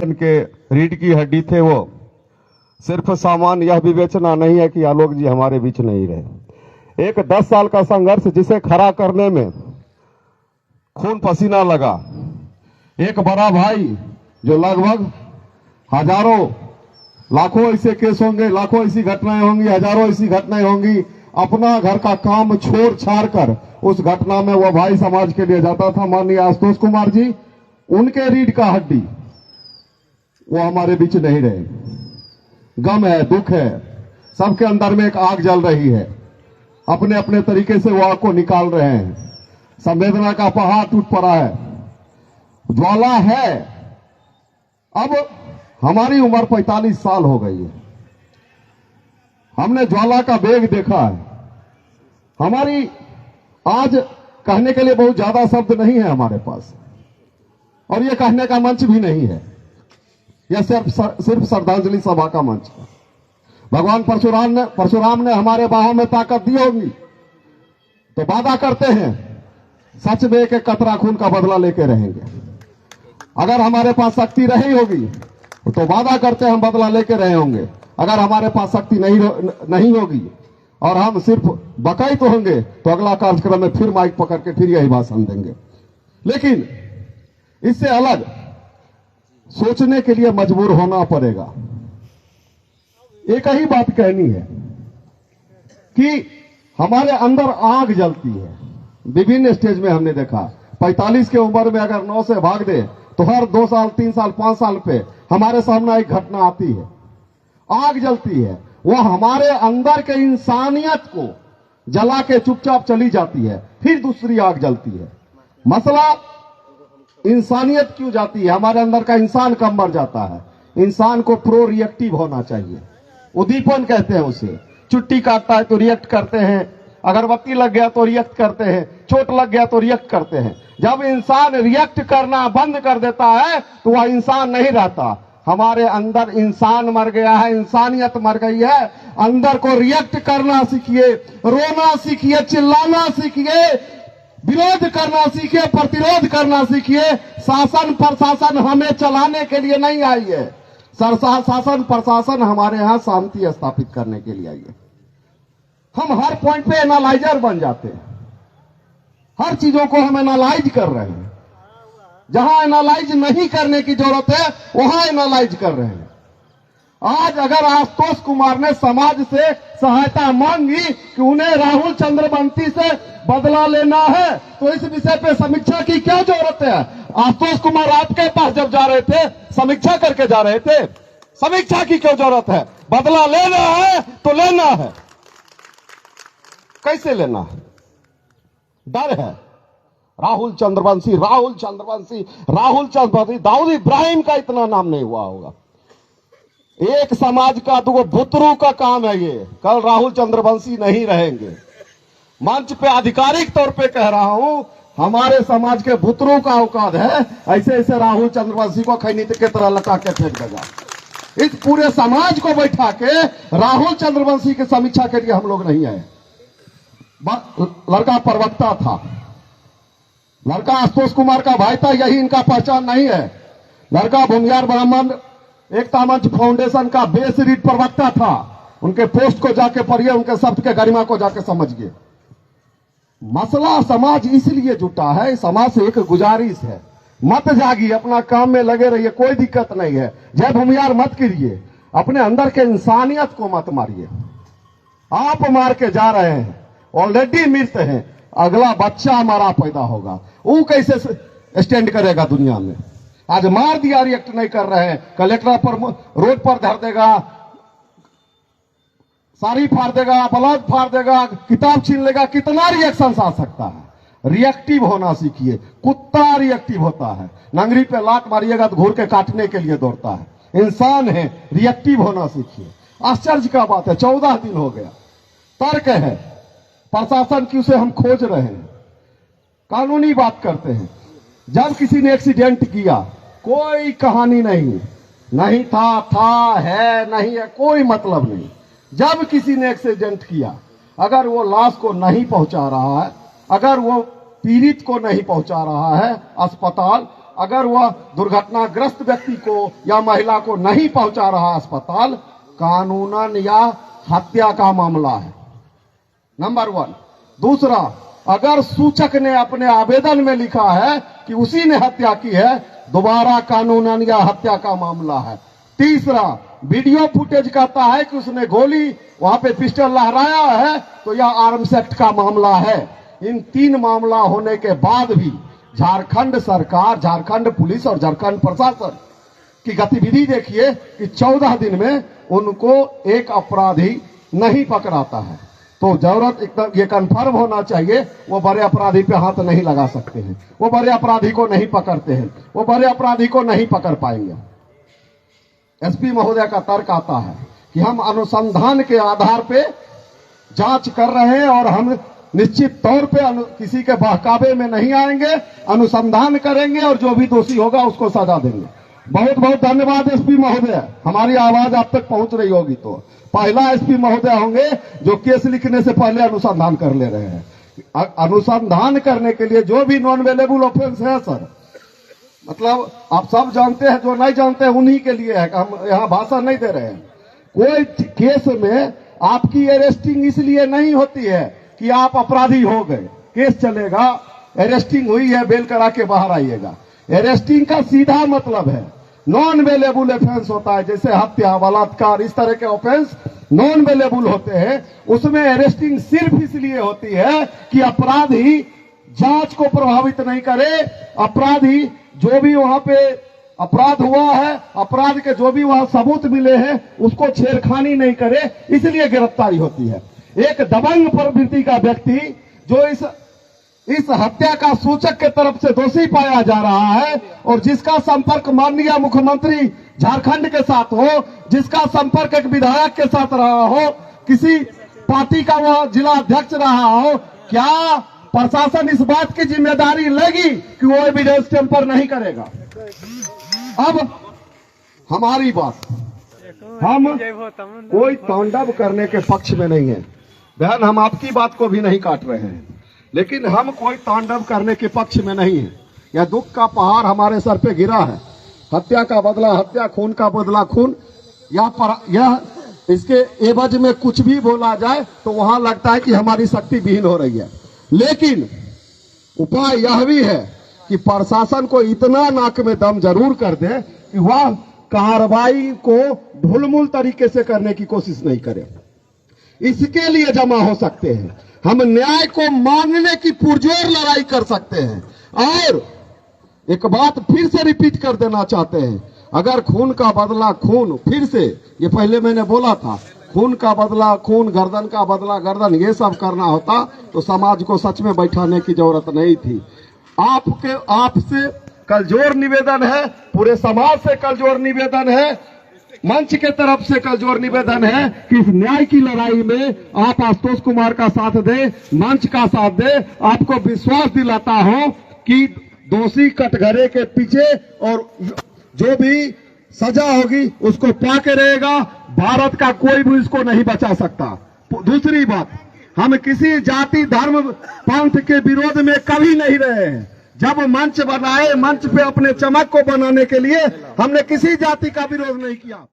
कर्ण के रीढ़ की हड्डी थे वो। सिर्फ सामान यह विवेचना नहीं है कि आलोक जी हमारे बीच नहीं रहे। एक 10 साल का संघर्ष जिसे खड़ा करने में खून पसीना लगा। एक बड़ा भाई जो लगभग हजारों लाखों ऐसे केस होंगे, लाखों ऐसी घटनाएं होंगी, हजारों ऐसी घटनाएं होंगी, अपना घर का काम छोड़ छाड़ कर उस घटना में वह भाई समाज के लिए जाता था। माननीय आशुतोष कुमार जी, उनके रीढ़ का हड्डी वो हमारे बीच नहीं रहे। गम है, दुख है, सबके अंदर में एक आग जल रही है, अपने अपने तरीके से वो आग को निकाल रहे हैं। संवेदना का पहाड़ टूट पड़ा है, ज्वाला है। अब हमारी उम्र 45 साल हो गई है, हमने ज्वाला का वेग देखा है। हमारी आज कहने के लिए बहुत ज्यादा शब्द नहीं है हमारे पास, और ये कहने का मंच भी नहीं है, यह सिर्फ श्रद्धांजलि सभा का मंच है। भगवान परशुराम ने हमारे बाहों में ताकत दी होगी तो वादा करते हैं सच में एक कतरा खून का बदला लेके रहेंगे। अगर हमारे पास शक्ति रही होगी तो वादा करते हैं हम बदला लेके रहे होंगे। अगर हमारे पास शक्ति नहीं होगी और हम सिर्फ बकाई तो होंगे तो अगला कार्यक्रम में फिर माइक पकड़ के फिर यही भाषण देंगे। लेकिन इससे अलग सोचने के लिए मजबूर होना पड़ेगा। एक ही बात कहनी है कि हमारे अंदर आग जलती है। विभिन्न स्टेज में हमने देखा 45 की उम्र में अगर 9 से भाग दे तो हर 2 साल 3 साल 5 साल पे हमारे सामने एक घटना आती है, आग जलती है। वह हमारे अंदर के इंसानियत को जला के चुपचाप चली जाती है, फिर दूसरी आग जलती है। मसला इंसानियत क्यों जाती है? हमारे अंदर का इंसान कम मर जाता है। इंसान को प्रो रिएक्टिव होना चाहिए, उद्दीपन कहते हैं उसे। चुट्टी काटता है तो रिएक्ट करते हैं, अगरबत्ती लग गया तो रिएक्ट करते हैं, चोट लग गया तो रिएक्ट करते हैं। जब इंसान रिएक्ट करना बंद कर देता है तो वह इंसान नहीं रहता। हमारे अंदर इंसान मर गया है, इंसानियत मर गई है। अंदर को रिएक्ट करना सीखिए, रोना सीखिए, चिल्लाना सीखिए, विरोध करना सीखिए, प्रतिरोध करना सीखिए। शासन प्रशासन हमें चलाने के लिए नहीं आई है, शासन प्रशासन हमारे यहां शांति स्थापित करने के लिए आई है। हम हर पॉइंट पे एनालाइजर बन जाते हैं, हर चीजों को हम एनालाइज कर रहे हैं। जहां एनालाइज नहीं करने की जरूरत है वहां एनालाइज कर रहे हैं। आज अगर आशुतोष कुमार ने समाज से सहायता मांगी कि उन्हें राहुल चंद्रवंशी से बदला लेना है तो इस विषय पे समीक्षा की क्या जरूरत है? आशुतोष कुमार आपके पास जब जा रहे थे समीक्षा करके जा रहे थे, समीक्षा की क्यों जरूरत है? बदला लेना है तो लेना है, कैसे लेना है? डर है। राहुल चंद्रवंशी, दाऊद इब्राहिम का इतना नाम नहीं हुआ होगा। एक समाज का दो बुतरू का काम है ये। कल राहुल चंद्रवंशी नहीं रहेंगे। मंच पे आधिकारिक तौर पे कह रहा हूं, हमारे समाज के बुतरू का औकात है ऐसे ऐसे राहुल चंद्रवंशी को खैनीत के तरह लटा के फेंक देगा। इस पूरे समाज को बैठा के राहुल चंद्रवंशी की समीक्षा के लिए हम लोग नहीं आए। लड़का प्रवक्ता था, लड़का आशुतोष कुमार का भाई था, यही इनका पहचान नहीं है। लड़का भूमिहार ब्राह्मण एकता मंच फाउंडेशन का बेस रीड प्रवक्ता था। उनके पोस्ट को जाके पढ़िए, उनके शब्द के गरिमा को जाके समझिए। मसला समाज इसलिए जुटा है, समाज से एक गुजारिश है, मत जागिए, अपना काम में लगे रहिए, कोई दिक्कत नहीं है। जय भूमिहार मत कीजिए, अपने अंदर के इंसानियत को मत मारिए। आप मार के जा रहे हैं, ऑलरेडी मृत हैं, अगला बच्चा हमारा पैदा होगा, वो कैसे स्टैंड करेगा दुनिया में? आज मार दिया, रिएक्ट नहीं कर रहे हैं, कलेक्टर पर रोड पर धर देगा, साड़ी फाड़ देगा, ब्लाउज फाड़ देगा, किताब छीन लेगा, कितना रिएक्शन आ सकता है? रिएक्टिव होना सीखिए। कुत्ता रिएक्टिव होता है, नंगरी पे लात मारिएगा तो घूर के काटने के लिए दौड़ता है। इंसान है, रिएक्टिव होना सीखिए। आश्चर्य का बात है, 14 दिन हो गया, तर्क है, प्रशासन की उसे हम खोज रहे हैं, कानूनी बात करते हैं। जब किसी ने एक्सीडेंट किया, कोई कहानी नहीं था, है नहीं है, कोई मतलब नहीं। जब किसी ने एक्सीडेंट किया, अगर वो लाश को नहीं पहुंचा रहा है, अगर वो पीड़ित को नहीं पहुंचा रहा है अस्पताल, अगर वह दुर्घटनाग्रस्त व्यक्ति को या महिला को नहीं पहुंचा रहा अस्पताल, कानूनन या हत्या का मामला है, नंबर 1। दूसरा, अगर सूचक ने अपने आवेदन में लिखा है कि उसी ने हत्या की है, दोबारा कानूनन या हत्या का मामला है। तीसरा, वीडियो फुटेज कहता है कि उसने गोली वहां पे पिस्टल लहराया है, तो यह आर्म्स एक्ट का मामला है। इन 3 मामला होने के बाद भी झारखंड सरकार, झारखंड पुलिस और झारखंड प्रशासन की गतिविधि देखिए कि 14 दिन में उनको एक अपराधी नहीं पकड़ाता है। तो जरूरत एकदम ये कंफर्म होना चाहिए, वो बड़े अपराधी पे हाथ नहीं लगा सकते हैं, वो बड़े अपराधी को नहीं पकड़ते हैं, वो बड़े अपराधी को नहीं पकड़ पाएंगे। एसपी महोदय का तर्क आता है कि हम अनुसंधान के आधार पे जांच कर रहे हैं और हम निश्चित तौर पे किसी के बहकावे में नहीं आएंगे, अनुसंधान करेंगे और जो भी दोषी होगा उसको सजा देंगे। बहुत बहुत धन्यवाद एसपी महोदय, हमारी आवाज आप तक पहुंच रही होगी। तो पहला एसपी महोदय होंगे जो केस लिखने से पहले अनुसंधान कर ले रहे हैं। अनुसंधान करने के लिए जो भी नॉन अवेलेबल ऑफेंस है सर, मतलब आप सब जानते हैं, जो नहीं जानते हैं उन्हीं के लिए है, हम यहाँ भाषण नहीं दे रहे हैं। कोई केस में आपकी अरेस्टिंग इसलिए नहीं होती है कि आप अपराधी हो गए, केस चलेगा, अरेस्टिंग हुई है, बेल करा के बाहर आइएगा। अरेस्टिंग का सीधा मतलब है नॉन अवेलेबल ऑफेंस होता है, जैसे हत्या, बलात्कार, इस तरह के ऑफेंस नॉन अवेलेबल होते हैं। उसमें अरेस्टिंग सिर्फ इसलिए होती है कि अपराधी जांच को प्रभावित नहीं करे, अपराधी जो भी वहां पे अपराध हुआ है, अपराध के जो भी वहां सबूत मिले हैं उसको छेड़खानी नहीं करे, इसलिए गिरफ्तारी होती है। एक दबंग प्रवृत्ति का व्यक्ति जो इस हत्या का सूचक के तरफ से दोषी पाया जा रहा है और जिसका संपर्क माननीय मुख्यमंत्री झारखंड के साथ हो, जिसका संपर्क एक विधायक के साथ रहा हो, किसी पार्टी का वह जिला अध्यक्ष रहा हो, क्या प्रशासन इस बात की जिम्मेदारी लेगी कि वो एविडेंस टेम्पर नहीं करेगा? अब हमारी बात, हम कोई तांडव करने के पक्ष में नहीं है बहन, हम आपकी बात को भी नहीं काट रहे हैं, लेकिन हम कोई तांडव करने के पक्ष में नहीं है। यह दुख का पहाड़ हमारे सर पे गिरा है, हत्या का बदला हत्या, खून का बदला खून। यह इसके एवज में कुछ भी बोला जाए तो वहां लगता है कि हमारी शक्ति विहीन हो रही है। लेकिन उपाय यह भी है कि प्रशासन को इतना नाक में दम जरूर कर दे कि वह कार्रवाई को ढुलमुल तरीके से करने की कोशिश नहीं करे। इसके लिए जमा हो सकते हैं, हम न्याय को मांगने की पुरजोर लड़ाई कर सकते हैं। और एक बात फिर से रिपीट कर देना चाहते हैं, अगर खून का बदला खून, फिर से ये पहले मैंने बोला था, खून का बदला खून, गर्दन का बदला गर्दन, ये सब करना होता तो समाज को सच में बैठाने की जरूरत नहीं थी। आपसे कलजोर निवेदन है, पूरे समाज से कलजोर निवेदन है, मंच के तरफ से कलजोर निवेदन है कि इस न्याय की लड़ाई में आप आशुतोष कुमार का साथ दे, मंच का साथ दे। आपको विश्वास दिलाता हूं कि दोषी कटघरे के पीछे और जो भी सजा होगी उसको पाके रहेगा। भारत का कोई भी इसको नहीं बचा सकता। दूसरी बात, हम किसी जाति धर्म पंथ के विरोध में कभी नहीं रहे हैं। जब मंच बनाए, मंच पे अपने चमक को बनाने के लिए हमने किसी जाति का विरोध नहीं किया।